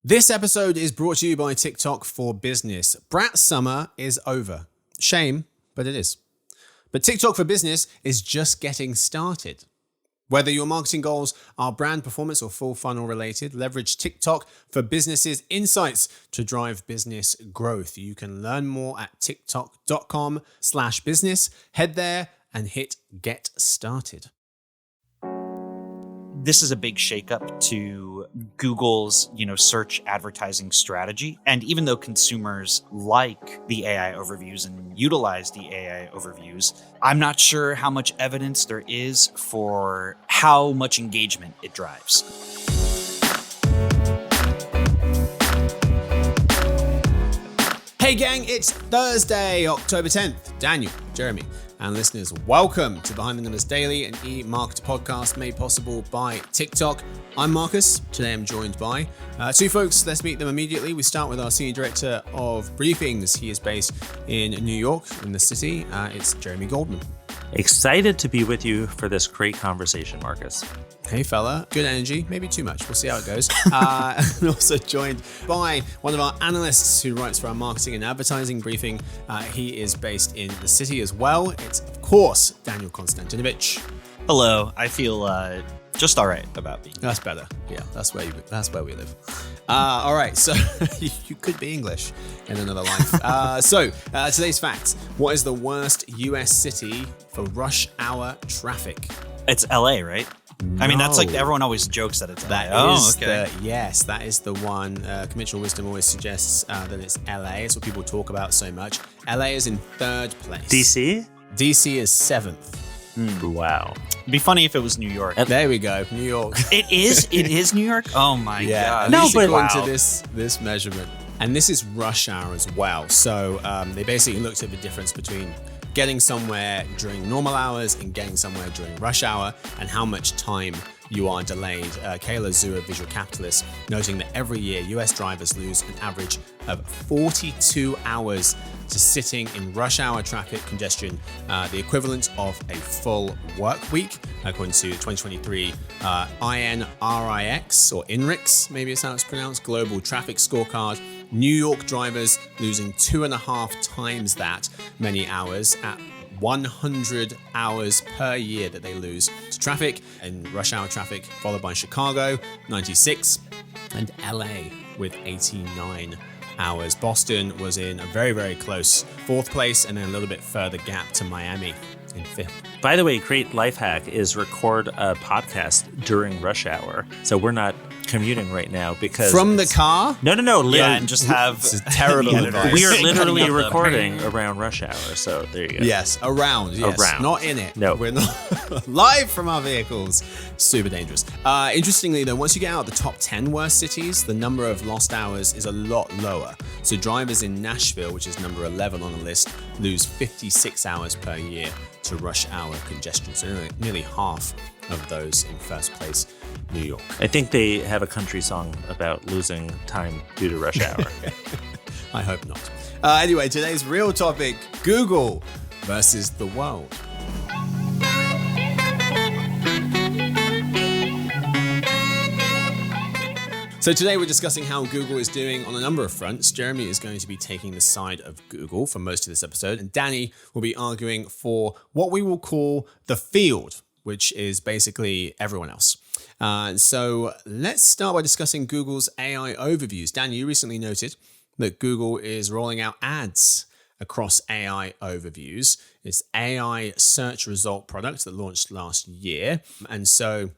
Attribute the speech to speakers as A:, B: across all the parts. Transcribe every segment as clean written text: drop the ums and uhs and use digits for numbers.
A: This episode is brought to you by TikTok for Business. Brat summer is over. Shame, but it is. But TikTok for Business is just getting started. Whether your marketing goals are brand performance or full funnel related, leverage TikTok for Business's insights to drive business growth. You can learn more at tiktok.com/business. Head there and hit get started.
B: This is a big shakeup to Google's, search advertising strategy. And even though consumers like the AI overviews and utilize the AI overviews, I'm not sure how much evidence there is for how much engagement it drives.
A: Hey gang, it's Thursday, October 10th. Daniel, Jeremy, and listeners, welcome to Behind the Numbers Daily, an e-marketer podcast made possible by TikTok. I'm Marcus. Today I'm joined by two folks. Let's meet them immediately. We start with our Senior Director of Briefings. He is based in New York, in the city. It's Jeremy Goldman.
C: Excited to be with you for this great conversation, Marcus.
A: Hey fella, good energy, maybe too much. We'll see how it goes. And also joined by one of our analysts who writes for our marketing and advertising briefing. He is based in the city as well. It's, of course, Daniel Konstantinovich.
B: Hello, I feel just all right about being.
A: That's better. Yeah, that's where we live. All right, so you could be English in another life. So today's facts. What is the worst US city for rush hour traffic?
B: It's LA, right?
A: No.
B: I mean, that's like everyone always jokes that it's LA.
A: That is the one. Conventional wisdom always suggests that it's LA. It's what people talk about so much. LA is in third place.
C: DC?
A: DC is seventh.
C: Wow.
B: It'd be funny if it was New York.
A: There we go, New York.
B: It is New York? Oh my God.
A: No, but
B: wow.
A: Into this measurement. And this is rush hour as well. So they basically looked at the difference between getting somewhere during normal hours and getting somewhere during rush hour and how much time you are delayed. Kayla Zhu of Visual Capitalist noting that every year US drivers lose an average of 42 hours to sitting in rush hour traffic congestion, the equivalent of a full work week, according to 2023 INRIX or INRIX, maybe it's how it's pronounced, Global Traffic Scorecard. New York drivers losing 2.5 times that many hours at 100 hours per year that they lose to traffic and rush hour traffic, followed by Chicago, 96, and LA with 89 hours. Boston was in a very, very close fourth place and then a little bit further gap to Miami in fifth.
C: By the way, great life hack is record a podcast during rush hour. So we're not commuting right now because
A: from the car?
C: No.
B: Yeah, and just have
A: it's terrible advice.
C: We are literally recording around rush hour. So there you go.
A: Yes, around. Yes,
C: around.
A: Not in it.
C: No,
A: we're not live from our vehicles. Super dangerous. Interestingly, though, once you get out the top 10 worst cities, the number of lost hours is a lot lower. So drivers in Nashville, which is number 11 on the list, lose 56 hours per year to rush hour congestion. So nearly half of those in first place, New York.
C: I think they have a country song about losing time due to rush hour.
A: I hope not. Anyway, today's real topic, Google versus the world. So today we're discussing how Google is doing on a number of fronts. Jeremy is going to be taking the side of Google for most of this episode, and Danny will be arguing for what we will call the field, which is basically everyone else. So let's start by discussing Google's AI overviews. Dan, you recently noted that Google is rolling out ads across AI overviews. It's AI search result product that launched last year. And so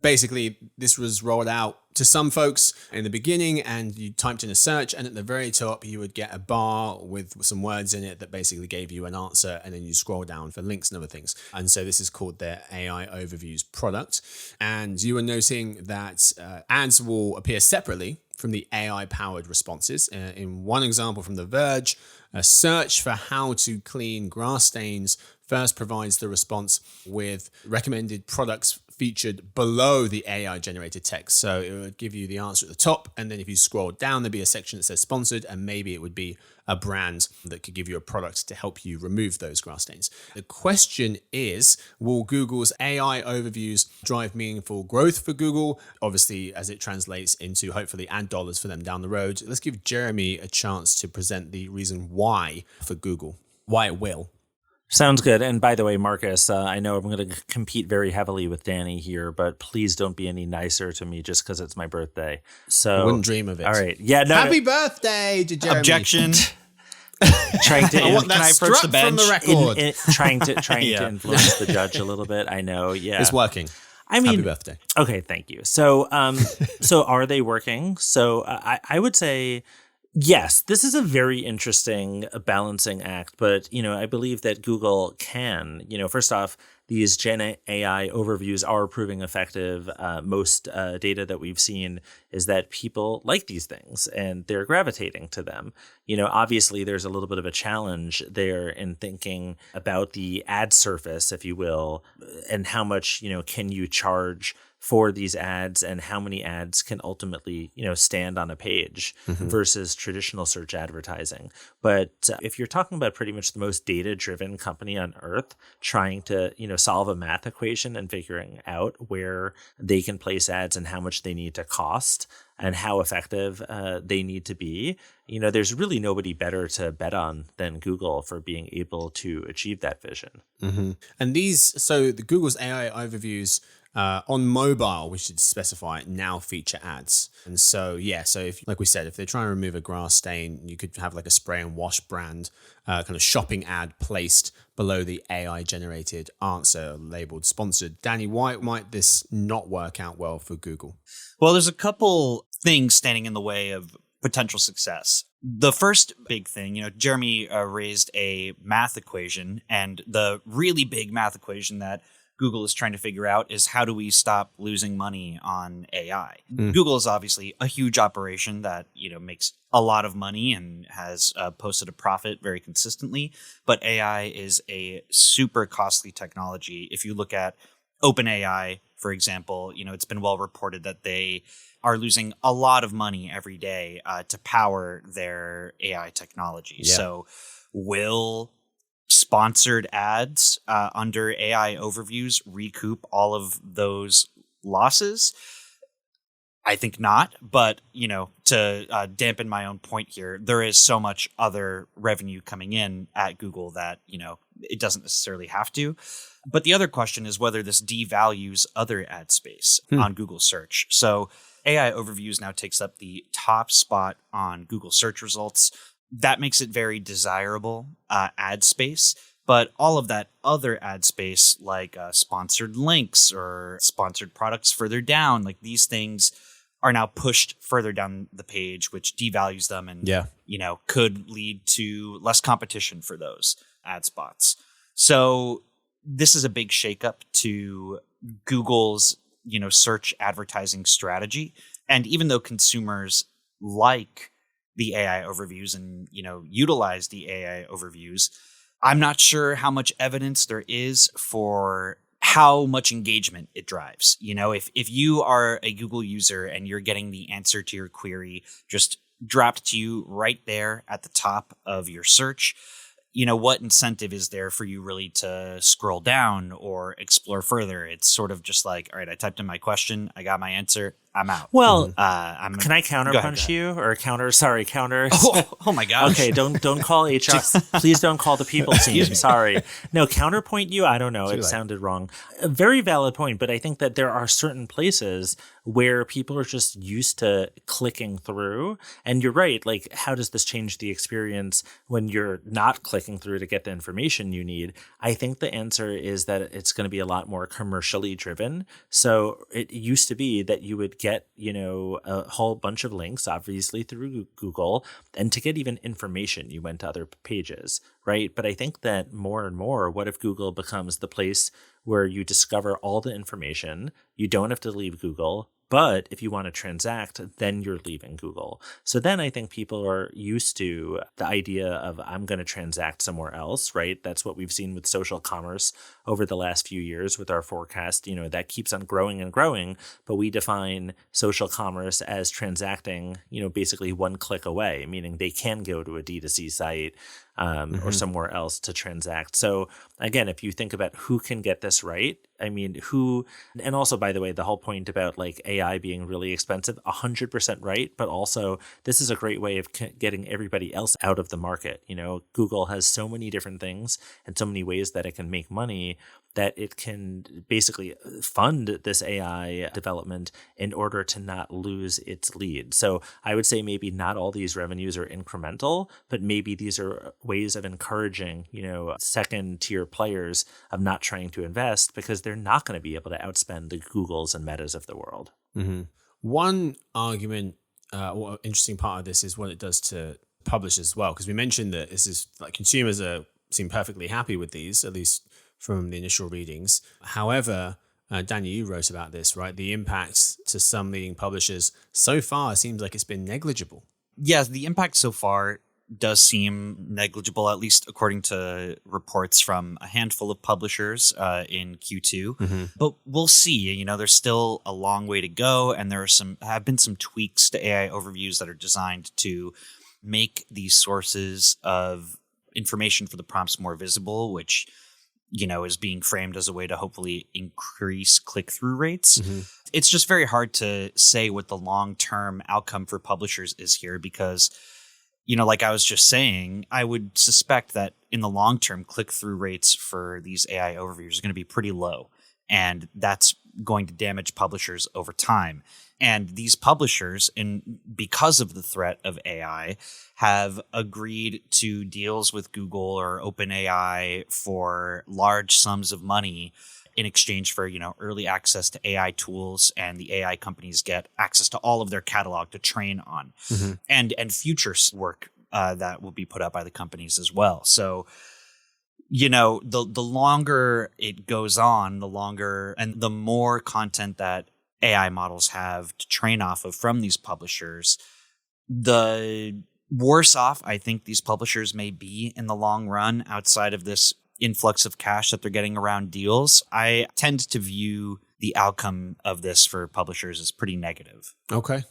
A: basically, this was rolled out to some folks in the beginning, and you typed in a search, and at the very top, you would get a bar with some words in it that basically gave you an answer, and then you scroll down for links and other things. And so this is called their AI Overviews product. And you were noting that ads will appear separately from the AI-powered responses. In one example from The Verge, a search for how to clean grass stains first provides the response with recommended products featured below the AI generated text. So it would give you the answer at the top. And then if you scroll down, there'd be a section that says sponsored, and maybe it would be a brand that could give you a product to help you remove those grass stains. The question is, will Google's AI overviews drive meaningful growth for Google? Obviously, as it translates into hopefully ad dollars for them down the road. Let's give Jeremy a chance to present the reason why for Google, why it will.
C: Sounds good. And by the way, Marcus, I know I'm going to compete very heavily with Danny here, but please don't be any nicer to me just because it's my birthday. So
A: I wouldn't dream of it.
C: All right. Yeah. No.
A: Happy birthday to Jeremy.
B: Objection.
C: Trying to
A: I want that
B: Can I approach
A: struck
B: the bench?
A: from the record.
C: trying to
B: Yeah.
C: influence the judge a little bit. I know. Yeah.
A: It's working.
C: I mean,
A: Happy birthday.
C: Okay, thank you. So, so are they working? So I would say yes. This is a very interesting balancing act, but I believe that Google can. First off, these Gen AI overviews are proving effective. Most data that we've seen is that people like these things and they're gravitating to them. Obviously, there's a little bit of a challenge there in thinking about the ad surface, if you will, and how much can you charge for these ads and how many ads can ultimately, stand on a page versus traditional search advertising. But if you're talking about pretty much the most data-driven company on earth trying to, solve a math equation and figuring out where they can place ads and how much they need to cost and how effective they need to be, there's really nobody better to bet on than Google for being able to achieve that vision.
A: Mm-hmm. And the Google's AI overviews on mobile, we should specify, now feature ads. And so if, like we said, if they're trying to remove a grass stain, you could have like a spray and wash brand kind of shopping ad placed below the AI generated answer labeled sponsored. Danny, why might this not work out well for Google?
B: Well, there's a couple things standing in the way of potential success. The first big thing, Jeremy raised a math equation, and the really big math equation that Google is trying to figure out is how do we stop losing money on AI? Google is obviously a huge operation that, makes a lot of money and has posted a profit very consistently. But AI is a super costly technology. If you look at OpenAI, for example, it's been well reported that they are losing a lot of money every day to power their AI technology.
A: Yeah.
B: So will sponsored ads under AI overviews recoup all of those losses? I think not. But, to dampen my own point here, there is so much other revenue coming in at Google that, it doesn't necessarily have to. But the other question is whether this devalues other ad space on Google search. So AI overviews now takes up the top spot on Google search results. That makes it very desirable ad space. But all of that other ad space, like sponsored links or sponsored products further down, like these things are now pushed further down the page, which devalues them and could lead to less competition for those ad spots. So this is a big shakeup to Google's search advertising strategy. And even though consumers like the AI overviews and utilize the AI overviews, I'm not sure how much evidence there is for how much engagement it drives. If you are a Google user and you're getting the answer to your query just dropped to you right there at the top of your search, what incentive is there for you really to scroll down or explore further? It's sort of just like, all right, I typed in my question, I got my answer, I'm out.
C: Well, can I counterpunch you or counter?
B: Oh my gosh.
C: Okay, don't call HR. Please don't call the people team. Sorry. No, counterpoint you. I don't know. It sounded wrong. A very valid point, but I think that there are certain places where people are just used to clicking through. And you're right. Like, how does this change the experience when you're not clicking through to get the information you need? I think the answer is that it's going to be a lot more commercially driven. So it used to be that you would get, a whole bunch of links, obviously through Google, and to get even information, you went to other pages, right? But I think that more and more, what if Google becomes the place where you discover all the information, you don't have to leave Google, but if you want to transact, then you're leaving Google. So then I think people are used to the idea of I'm going to transact somewhere else, right? That's what we've seen with social commerce over the last few years with our forecast, that keeps on growing and growing. But we define social commerce as transacting, basically one click away, meaning they can go to a D2C site or somewhere else to transact. So again, if you think about who can get this right, and also, by the way, the whole point about like AI being really expensive, 100% right. But also, this is a great way of getting everybody else out of the market. Google has so many different things and so many ways that it can make money that it can basically fund this AI development in order to not lose its lead. So I would say maybe not all these revenues are incremental, but maybe these are ways of encouraging, second tier players of not trying to invest because they're not going to be able to outspend the Googles and Metas of the world.
A: Mm-hmm. One argument, or interesting part of this is what it does to publishers as well, because we mentioned that this is like consumers seem perfectly happy with these, at least from the initial readings. However, Daniel, you wrote about this, right? The impact to some leading publishers so far seems like it's been negligible.
B: Yes, the impact so far does seem negligible, at least according to reports from a handful of publishers in Q2.
A: Mm-hmm.
B: But we'll see. There's still a long way to go, and there have been some tweaks to AI overviews that are designed to make these sources of information for the prompts more visible, which is being framed as a way to hopefully increase click-through rates.
A: Mm-hmm.
B: It's just very hard to say what the long-term outcome for publishers is here because, like I was just saying, I would suspect that in the long term, click-through rates for these AI overviews are going to be pretty low. And that's going to damage publishers over time. And these publishers, because of the threat of AI, have agreed to deals with Google or OpenAI for large sums of money in exchange for, early access to AI tools, and the AI companies get access to all of their catalog to train on, and future work that will be put up by the companies as well. So, the longer it goes on, the longer and the more content that AI models have to train off of from these publishers, the worse off I think these publishers may be in the long run outside of this influx of cash that they're getting around deals. I tend to view the outcome of this for publishers is pretty negative.
A: Okay.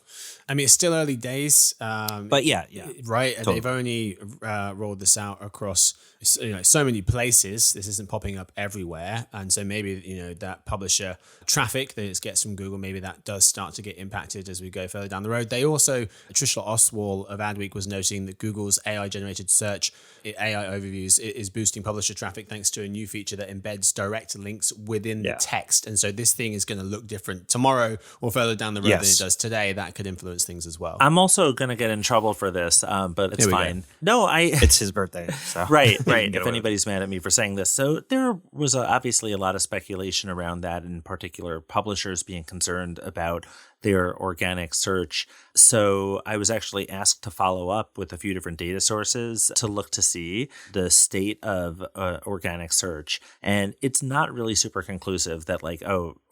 A: It's still early days.
B: But yeah.
A: Right.
B: Totally.
A: They've only rolled this out across so many places. This isn't popping up everywhere. And so maybe, that publisher traffic that it gets from Google, maybe that does start to get impacted as we go further down the road. They also, Tricia Ostwald of Adweek was noting that Google's AI-generated search, AI overviews, is boosting publisher traffic thanks to a new feature that embeds direct links within the text. And so this thing is going to look different tomorrow or further down the road than it does today. That could influence things as well.
C: I'm also going to get in trouble for this, but it's fine.
B: No, it's his birthday. So.
C: Right. If anybody's mad at me for saying this. So there was obviously a lot of speculation around that, in particular publishers being concerned about their organic search. So I was actually asked to follow up with a few different data sources to look to see the state of organic search. And it's not really super conclusive that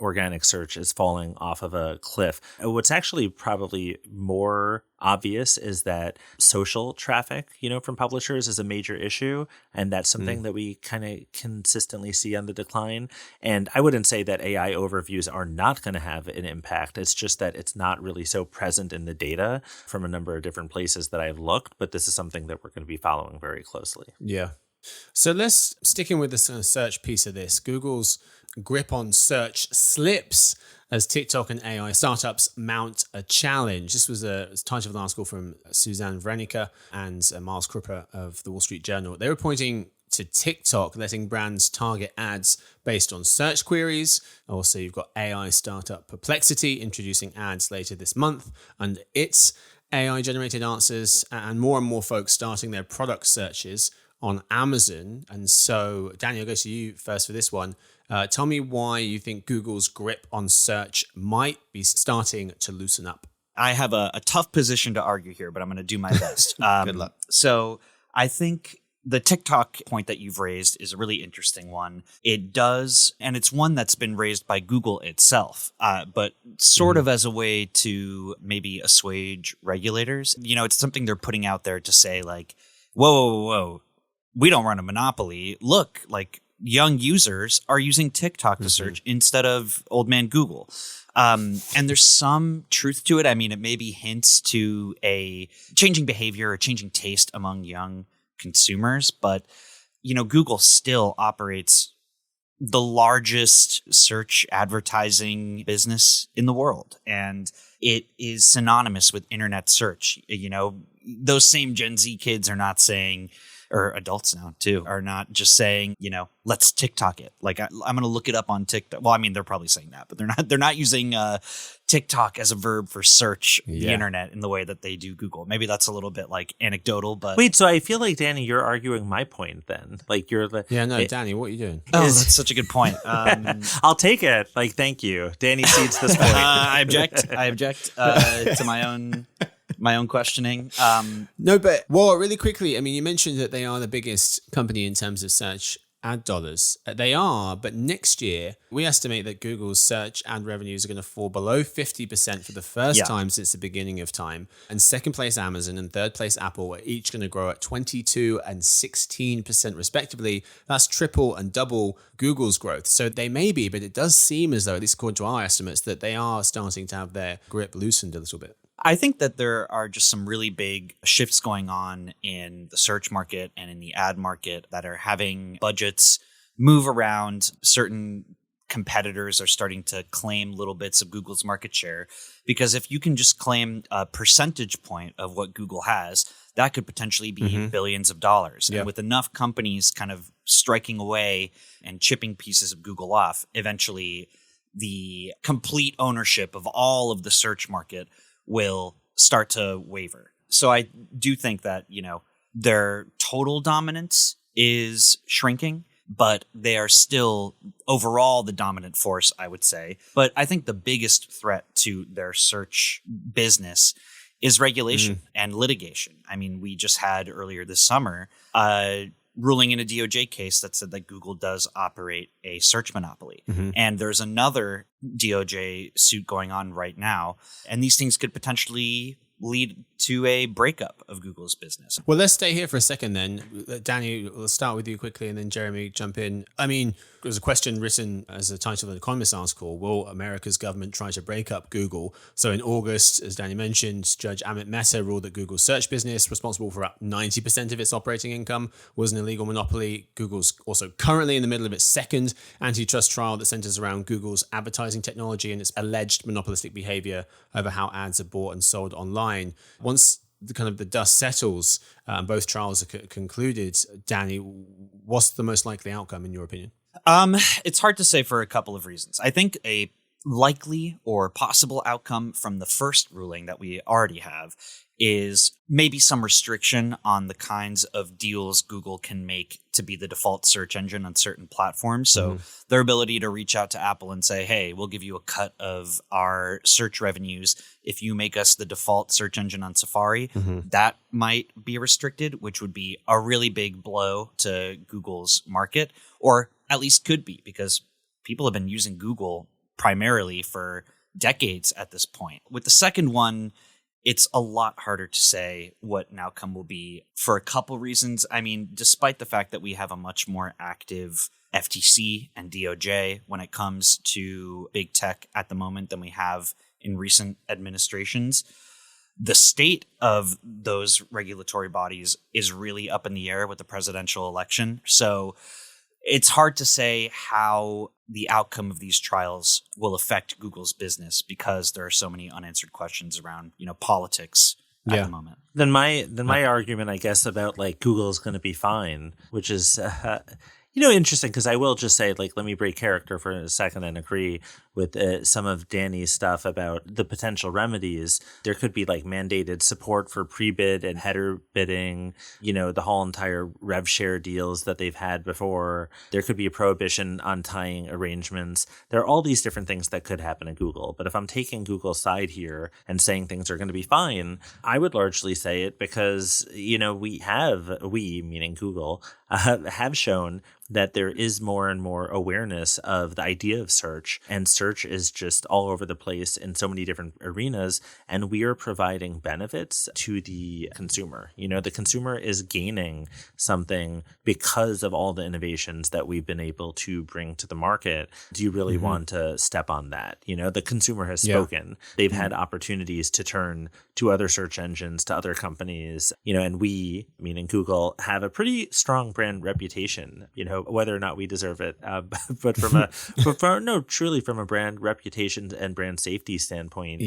C: organic search is falling off of a cliff. What's actually probably more obvious is that social traffic, from publishers is a major issue. And that's something that we kind of consistently see on the decline. And I wouldn't say that AI overviews are not going to have an impact. It's just that it's not really so present in the data from a number of different places that I've looked. But this is something that we're going to be following very closely.
A: Yeah. So let's sticking with the search piece of this. Google's grip on search slips as TikTok and AI startups mount a challenge. This was a title of an article from Suzanne Vrenica and Miles Krupper of the Wall Street Journal. They were pointing to TikTok letting brands target ads based on search queries. Also, you've got AI startup Perplexity introducing ads later this month and its AI-generated answers, and more folks starting their product searches on Amazon. And so, Daniel, I'll go to you first for this one. Tell me why you think Google's grip on search might be starting to loosen up.
B: I have a tough position to argue here, but I'm going to do my best.
A: Good luck.
B: So I think the TikTok point that you've raised is a really interesting one. It does, and it's one that's been raised by Google itself, but sort of as a way to maybe assuage regulators. It's something they're putting out there to say whoa, we don't run a monopoly. Look, young users are using TikTok to search instead of old man Google. And there's some truth to it. I mean, it maybe hints to a changing behavior or changing taste among young consumers, but Google still operates the largest search advertising business in the world, and it is synonymous with internet search. Those same Gen Z kids are not saying, or adults now too, are not just saying, let's TikTok it. Like I'm going to look it up on TikTok. Well, I mean, they're probably saying that, but they're not using TikTok as a verb for search the internet in the way that they do Google. Maybe that's a little bit like anecdotal, but
C: wait, so I feel like, Danny, you're arguing my point then. Like you're the
A: Danny, what are you doing?
B: Oh, that's such a good point.
C: I'll take it. Like, thank you. Danny cedes this point.
B: I object to my own questioning.
A: No, but really quickly, I mean, you mentioned that they are the biggest company in terms of search ad dollars. They are, but next year, we estimate that Google's search ad revenues are going to fall below 50% for the first time since the beginning of time. And second place Amazon and third place Apple are each going to grow at 22 and 16% respectively. That's triple and double Google's growth. So they may be, but it does seem as though, at least according to our estimates, that they are starting to have their grip loosened a little bit.
B: I think that there are just some really big shifts going on in the search market and in the ad market that are having budgets move around. Certain competitors are starting to claim little bits of Google's market share, because if you can just claim a percentage point of what Google has, that could potentially be billions of dollars.
A: Yeah.
B: And with enough companies kind of striking away and chipping pieces of Google off, eventually the complete ownership of all of the search market will start to waver. So I do think that, their total dominance is shrinking, but they are still overall the dominant force, I would say. But I think the biggest threat to their search business is regulation and litigation. I mean, we just had earlier this summer ruling in a DOJ case that said that Google does operate a search monopoly. And there's another DOJ suit going on right now. And these things could potentially lead to a breakup of Google's business.
A: Well, let's stay here for a second then. Danny, we'll start with you quickly and then Jeremy, jump in. I mean, there's a question written as the title of an Economist article: will America's government try to break up Google? So in August, as Danny mentioned, Judge Amit Mehta ruled that Google's search business, responsible for about 90% of its operating income, was an illegal monopoly. Google's also currently in the middle of its second antitrust trial that centers around Google's advertising technology and its alleged monopolistic behavior over how ads are bought and sold online. Once the dust settles, both trials are concluded, Danny, what's the most likely outcome in your opinion?
B: It's hard to say for a couple of reasons. I think a likely or possible outcome from the first ruling that we already have is maybe some restriction on the kinds of deals Google can make to be the default search engine on certain platforms. So their ability to reach out to Apple and say, hey, we'll give you a cut of our search revenues if you make us the default search engine on Safari, that might be restricted, which would be a really big blow to Google's market, or at least could be, because people have been using Google primarily for decades at this point. With the second one, it's a lot harder to say what an outcome will be for a couple reasons. I mean, despite the fact that we have a much more active FTC and DOJ when it comes to big tech at the moment than we have in recent administrations, the state of those regulatory bodies is really up in the air with the presidential election. So it's hard to say how the outcome of these trials will affect Google's business, because there are so many unanswered questions around, politics at the moment.
C: Then my argument, I guess, about like Google's going to be fine, which is interesting, because I will just say, like, let me break character for a second and agree with some of Danny's stuff about the potential remedies. There could be like mandated support for pre-bid and header bidding, the whole entire rev share deals that they've had before. There could be a prohibition on tying arrangements. There are all these different things that could happen at Google. But if I'm taking Google's side here and saying things are going to be fine, I would largely say it because, we, meaning Google, have shown that there is more and more awareness of the idea of search, and search is just all over the place in so many different arenas, and we are providing benefits to the consumer. The consumer is gaining something because of all the innovations that we've been able to bring to the market. Do you really want to step on that? The consumer has spoken. They've had opportunities to turn to other search engines, to other companies, and we, meaning Google, have a pretty strong brand reputation, whether or not we deserve it. But truly from a brand reputation and brand safety standpoint,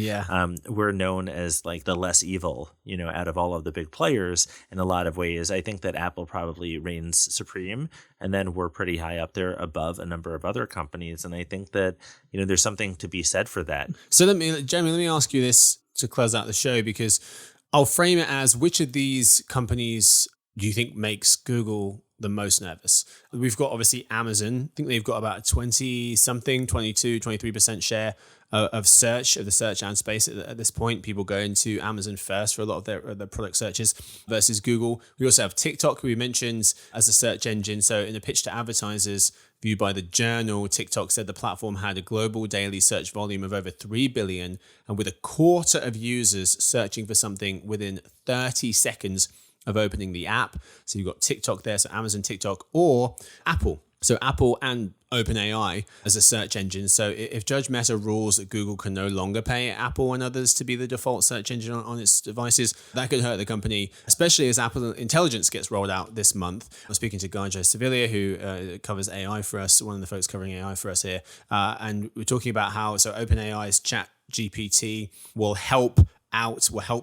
C: we're known as like the less evil, out of all of the big players in a lot of ways. I think that Apple probably reigns supreme, and then we're pretty high up there above a number of other companies. And I think that, there's something to be said for that.
A: So Jeremy, let me ask you this to close out the show, because I'll frame it as, which of these companies do you think makes Google the most nervous? We've got obviously Amazon. I think they've got about 23% share of the search ad space at this point. People go into Amazon first for a lot of their product searches versus Google. We also have TikTok, who we mentioned as a search engine. So in a pitch to advertisers viewed by The Journal, TikTok said the platform had a global daily search volume of over 3 billion, and with a quarter of users searching for something within 30 seconds of opening the app. So you've got TikTok there, so Amazon, TikTok, or Apple. So Apple and OpenAI as a search engine. So if Judge Meta rules that Google can no longer pay Apple and others to be the default search engine on its devices, that could hurt the company, especially as Apple Intelligence gets rolled out this month. I'm speaking to Gaja Sevilla, who covers AI for us, one of the folks covering AI for us here. And we're talking about how OpenAI's ChatGPT will help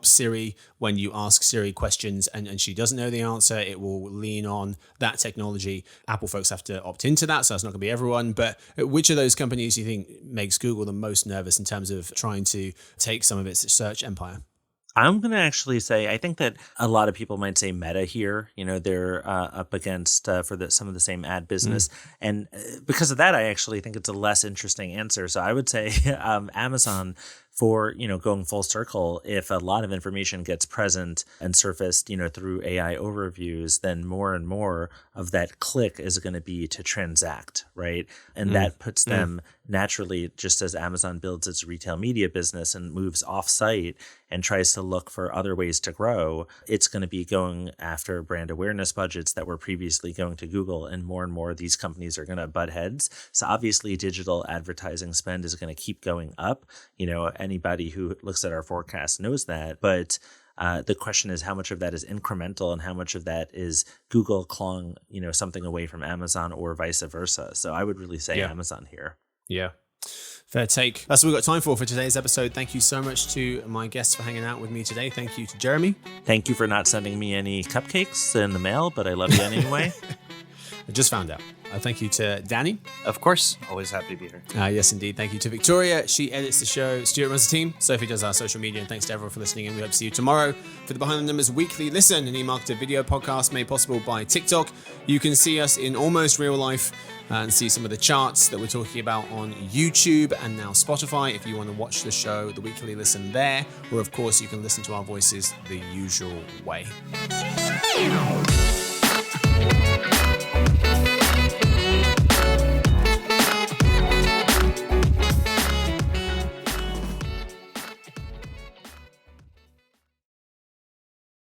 A: Siri when you ask Siri questions and she doesn't know the answer. It will lean on that technology. Apple folks have to opt into that, so that's not going to be everyone. But which of those companies do you think makes Google the most nervous in terms of trying to take some of its search empire?
C: I'm going to actually say, I think that a lot of people might say Meta here. They're up against some of the same ad business. And because of that, I actually think it's a less interesting answer. So I would say Amazon, for, going full circle. If a lot of information gets present and surfaced, through AI overviews, then more and more of that click is going to be to transact, right? And that puts them naturally, just as Amazon builds its retail media business and moves off-site and tries to look for other ways to grow, it's going to be going after brand awareness budgets that were previously going to Google, and more of these companies are going to butt heads. So obviously digital advertising spend is going to keep going up. Anybody who looks at our forecast knows that, but the question is how much of that is incremental and how much of that is Google clawing, something away from Amazon or vice versa. So I would really say Amazon here.
A: Yeah. Fair take. That's what we've got time for today's episode. Thank you so much to my guests for hanging out with me today. Thank you to Jeremy.
C: Thank you for not sending me any cupcakes in the mail, but I love you anyway.
A: I just found out. Thank you to Danny.
B: Of course. Always happy to be here.
A: Yes, indeed. Thank you to Victoria. She edits the show. Stuart runs the team. Sophie does our social media. And thanks to everyone for listening. And we hope to see you tomorrow for the Behind the Numbers Weekly Listen, an eMarketer video podcast made possible by TikTok. You can see us in almost real life and see some of the charts that we're talking about on YouTube and now Spotify if you want to watch the show, the Weekly Listen there. Or, of course, you can listen to our voices the usual way.